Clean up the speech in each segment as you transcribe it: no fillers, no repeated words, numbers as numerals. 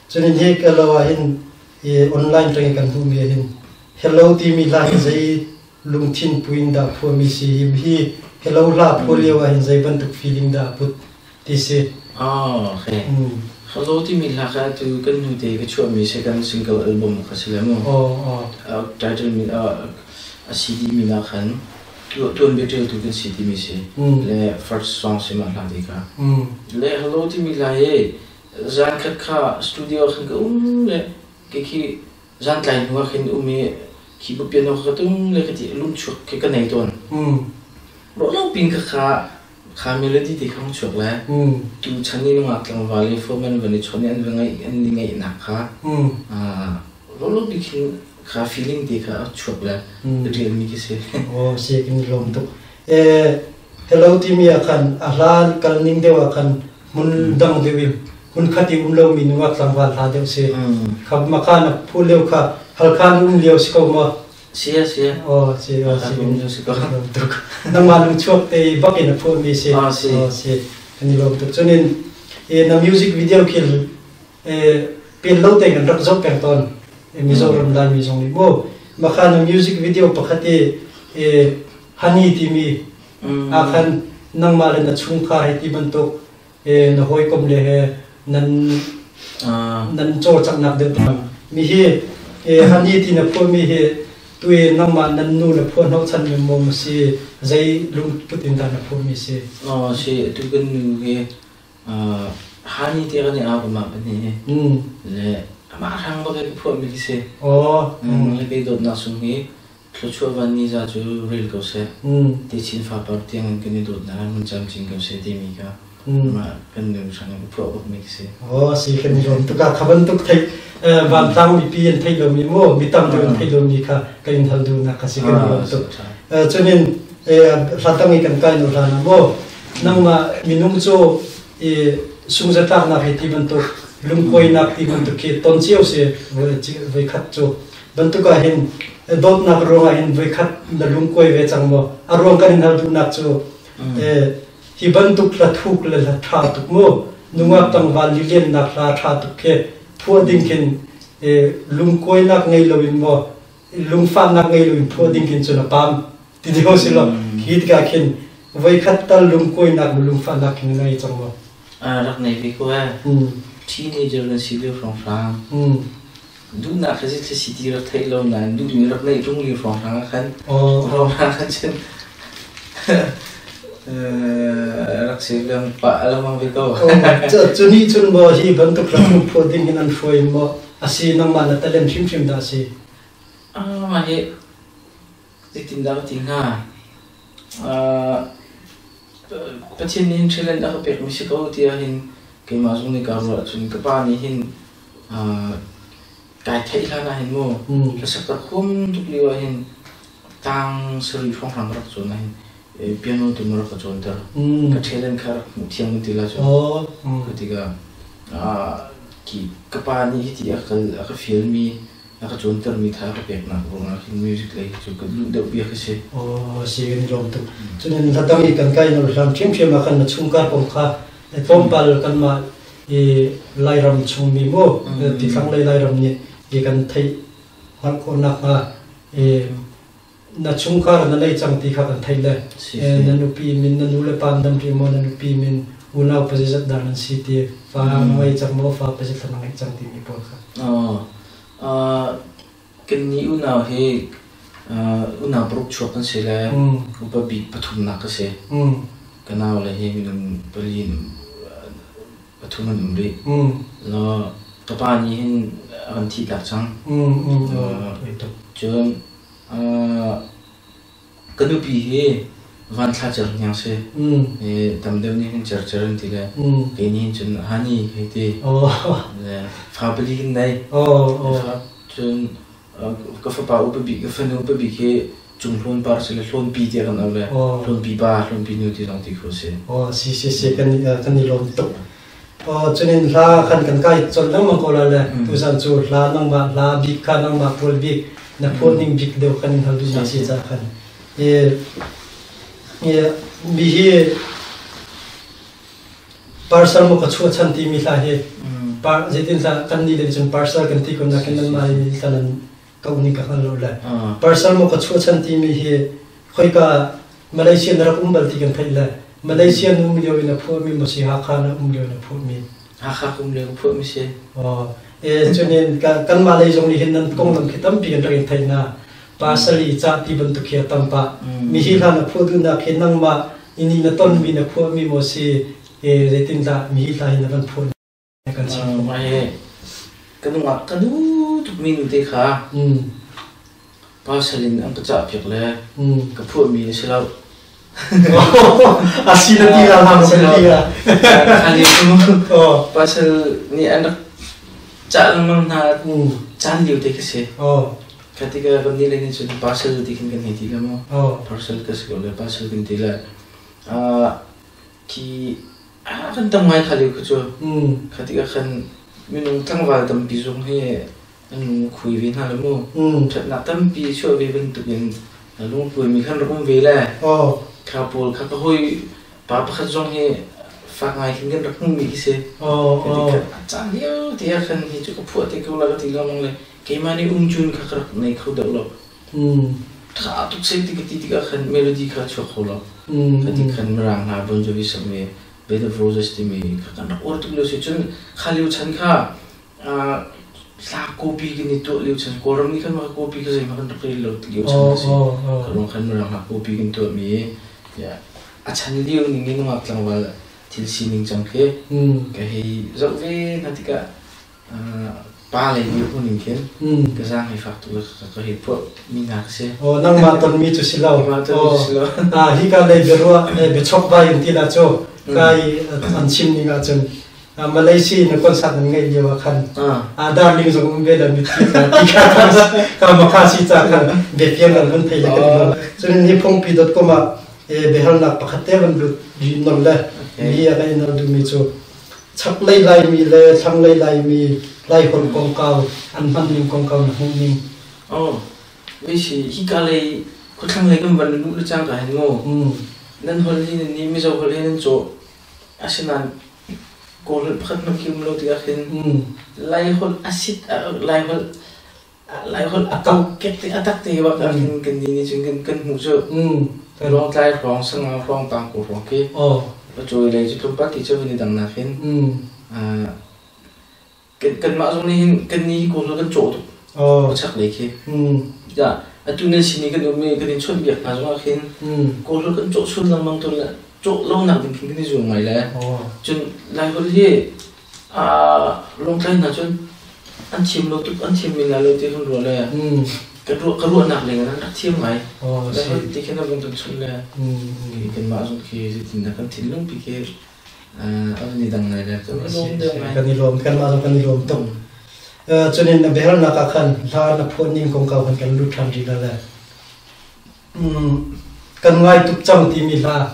cho nên hi cái lo hin online training kan hu mi hin hello ti mi la zai lung thin puin da pho mi si him hi hello la polio hin zai ban tuk feeling da put ti se okay hello ti mi la ka tu kan nu te ka chu mi second single album ka sila mo title mi a cd mi la khan tuan betul tu kan cd mi se le first song se ma la de ka le hello ti mi la ye zan khat kha studio khan ka le ke khi zan tlai nu khin mi khi bu piano ka tum le ka ti lum chuk ke ka nei ton lo pin kha melody ti khang chuk la tu chani nu ngak lang wali forman vani choni an vengai an ni ngai na kha lo bi khin kha feeling ti kha chuk la real mi ki se se kin lom tu hello ti mi akan ahlan kal ning dewa kan mun dang dewi mun khati lo mi nu ngak lang wal ha de se khab ma kha na phuleu kha hal khan leo si ko ma sia si music tuk nang malung chuak te bakin pho mi se ani lo tuk chunin na music video kil pin lo te kan rak jok kan ton mizoram dan mi jong ni bo makha na music video pakhati hani ti mi akhan nang malen na chung kha he ti ban tok na hoi kom le he nan cho chak nak de mi hi hani ti na pho mi he tui nama nanu na pho no chan mi mom si zai lung putin da na pho mi si si tu kan nu he hani ti ga ni a ma ba ni le ma rang ba ke pho mi se le be do na sung hi thlo chu van ni za chu rel ko se ti chin fa par tiang kan ni do na mun cham ching ko se ti mi ka ma kan nu sang pho ba mi se si kan ni rom tu ka khaban tuk thai van tang mi pi en thai lo mi mo mi tam du thai lo mi kha kan hal du na kasi kan rom tu chunin ratang i kan kai no la na mo nang ma minung cho sungza tak na he ti ban tu lung koi nak ti ban tu ke ton chiu se voi khat cho ban tu ka hin dot na ro nga hin voi khat na lung koi ve chang mo arong kan hal du na cho hi ban tu la thuk la tha tu mo nungap tang wal li len na la tha tu ke phua ding kin lung koi nak ngei lo in mo lung fa nak ngei lo in phua ding kin chu na pam ti di ho si lo hit ka kin voi khat tal lung koi nak lung fa nak kin ngai chang mo rak nei vi ko teenager na si le from fang du na khazi se city ra thai lo na du mi rak nei rung li from fang khan from fang khan chen rak se lang pa alamang vi ko chuni chun bo hi ban tu kram pho ding in an foi mo asi nang ma na talent chim da si ma he tin da ting ha pathin in thailand a pek mi se ko ti hin ke ma zung ni ka ro chun ka pa ni hin kai thai la na hin mo ka sa ka khum tu li wa hin tang sri phong phang rak chu na hin piano tu mo ka chon ta ka thailand kha mu thiang ti la chu ka ti ga ki ka pa ni ti a ka feel mi a ka chon tar mi tha ka pek na ro na hin music lai chu ka lu de bi ka se si ni rom tu chunin ratang i kan kai no ram chim ma kan na chung ka pom kha pompal kan ma lai ram chung mi mo ti thang lai ram ni kan thai han ko na ma na chung ka na lai chang ti kha kan thai le na nu pi min na nu le pan dam ri mo na nu pi min una opposite dan city fa mai chang mo fa opposite na ngai chang ti mi po kha kan ni una he una prok chok kan se la upa bi pathum na ka se kana le he min palin pathum num ri lo to pa ni hin an thi la chang chon kanu pi he van tha char nyang se tam dew ni hin char char ti la ke ni chun hani he te fa pali nai chun ka fa pa upa bi ka fa nu upa bi ke chung lon par se le lon pi te kan le lon pi ba lon pi nu ti dang ti ko se si kan ni lom to chunin la khan kan kai chol dang mang ko la le tu san chu la nang ma la bi kha nang ma pol bi na phoning big deu kan hal du na si cha khan mi hi parcel mo ka chu chan ti mi la he par jadi sa kan ni dari jen parcel kan ti kon nakin nang mai tanan kau ni ka kan lo la parcel mo ka chu chan ti mi he khoi ka Malaysia narak umbal ti kan thai la Malaysia num yo ina phu mi mo si ha kha na um yo na phu mi ha kha kum le phu mi se chunin kan malay jong ni hin nan kong lam khitam pi kan rin thai na pasali cha ti ban tu khia tampa mi hi la na phu du na khin nang ma ini na ton mi na phu mi mo si retin da mi hi la hin na ban phu kan si ma he kan ma kan du tu mi nu te kha pasalin ang ka cha phek le ka phu mi se lau asina ti la ham se ti la ali tu pasal ni anak cha lang na chan liu te ka se ketika kan ni le ni chu pasal ti kin kan he ti la mo parcel ka se le pasal kin ti la ki kan tam mai khali ku chu ketika kan minung tang wa tam pi zong he anu khui vin ha le mo chat na tam pi chu ve ben tu bin lung pui mi khan rum ve la kha pol kha hoi pa pa kha zong he fa ngai kin kan rak mi ki se ketika chan liu ti khan hi chu ko phu te ko la ti la mong le ke mani chun kha krak nei khu da lo tha tu se ti ti ka khan melody kha chu kho lo ketika kan merang na bon jo vi sam me Bed of Roses ti mi kan or tu lo se chun khaliu chan kha la copy gini to liu chan koram ni kan ma copy ka sai ma kan ri lo liu chan se kan kan merang ha copy gin to mi ya a chan liu ni ngi ma tlang wal til sining chang ke ka hi zo ve na ti ka pa le ni ko ning ken ka sang hi fak tu ka hi po mi na se nang ma ton mi chu silau hi ka le berwa be chok ba yin ti la cho kai an chim ni nga chen Malaysia na kon sat ngai yo khan darling zo ngbe la mi ti ka ma kha si cha khan be pian la ban thai la ka chen ni phong.com be hal na pakhate ban lu ji nom la mi ya kai na du mi chu chak lai lai mi le thang lai mi lai kon kong kau an ban ning kong kau na hung ning we si hi ka lai ko thang lai kam ban lu chang ka han ngo nan hol ni mi zo hol hen cho asinan ko le phat no kim lo ti a khin lai hol asit lai hol akau ke ti atak te wa ka khin kan ni chung kan mu zo rong lai rong sang rong pang ko rong ke ba choi le chi tum pa ti cho ni dang na khin kan ma zo ni kan ni ko lo kan cho to chak le ke ya atu ne sini kan me kan chon biak na zo khin ko lo kan cho sun lang mang to la chỗ lâu nặng thì cái gì mày là chun lại có gì long tay nào chun ăn chim lâu tụt ăn chim mình là lâu thì không rồi là cái ruộng nặng này nó đặt chim mày đấy thì cái nó vẫn tụt xuống là cái mà trong khi thì là cái thịt lông bị cái ở đây đằng này là cái này lom cái mà trong cái này lom tông cho nên là bé nó cả khăn là nó phun những công cáo cái lút tham gì là cần ngay tụt trong thì mình là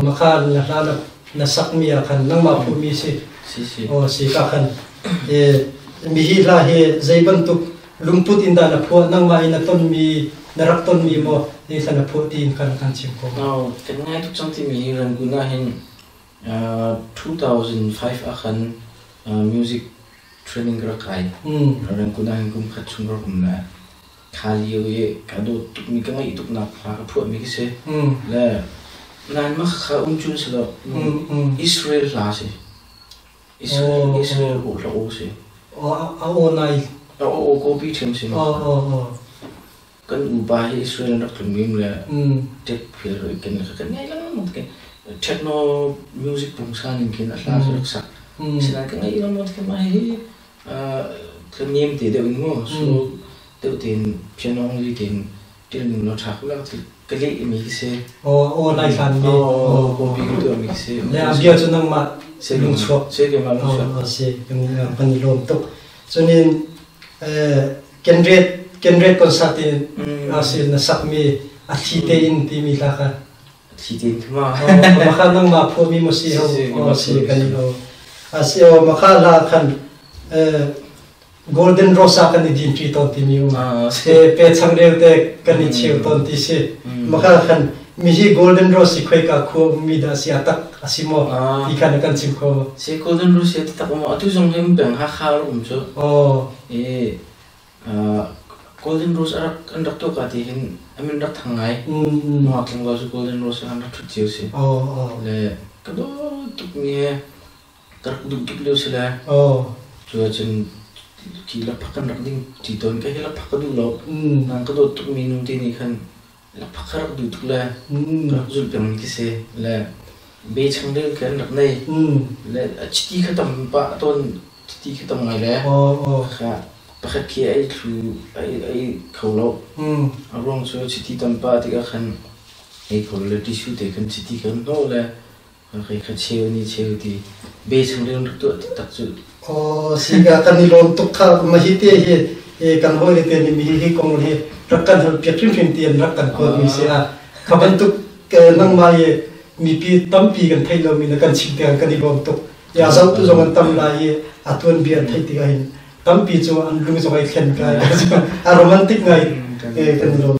mà khan là na sắc mi khan nang ma phu mi si si ka khan mi hi la he zai ban tu lungput inda na phu nang ma ina ton mi narak ton mi mo ni sa na phu tin kan chim ko kan ngai tu chang ti mi ran guna hin 2005 a khan music training ra kai ran guna hin kum khat chung ro kum na khali ye ka do tu mi ka ngai tu na ka phu mi ki se la nan ma kha chun se lo Israel la se Israel ko lo se nai ko bi them se kan u ba Israel nak tum mi la tek phil ro ken kan ngai lang mo ke techno music bung san in ken atla se sak sina kan ngai lang mo ke ma hi kan nim te de mo so de tin piano li tin tin no thak la cái lệ mình sẽ này khăn đi có bị cái mình sẽ để làm việc cho năng mà sẽ lung chuột sẽ cái mà lung chuột sẽ cái phần lồng tục cho nên kiến rết con sát thì sẽ là sắc mi thi tên thì mi là cả thi tên mà khăn năng mà phô mi một xí không sẽ cái này sẽ mà khăn là khăn Golden Rose kan ni din tri ton ti miu se pe chang reu te kan ni cheu ton ti se ma kha khan mi hi golden rose khoi ka khu mi da sia tak asimo ti kan kan chim ko si golden rose ti tak mo atu jong hem beng ha khar chu golden rose an rak to ka ti hin amin rak thangai ma king go golden rose an rak thu chiu si le ka do tuk mi kar du kip lo sila chu chen ki la phakan rak ding ti ton ka hila phakadu lo nang ka do tuk mi nu ti ni khan la phakar du tuk la ka zul pem ki se la be chang de kan rak nei le chiti khatam pa ton chiti khatam ngai le kha pakhat ki ai thu ai kholo arong so chiti tam pa ti ka khan ai khol le tissue te kan chiti kan no le kai kha cheu ni cheu ti be chang de rak to tak chu siga kan ni lom tuk kha ma hi te hi kan hoi le te ni mi hi kong hi rakkan hal pia trim trim tian rakkan ko mi se a khaban tuk nang ma ye mi pi tam pi kan thai lo mi na kan ching te kan ni lom tuk ya zau tu zong tam la ye atun bi an thai ti ga hin tam pi chu an lung zo ai khen ka a romantic ngai kan ni lom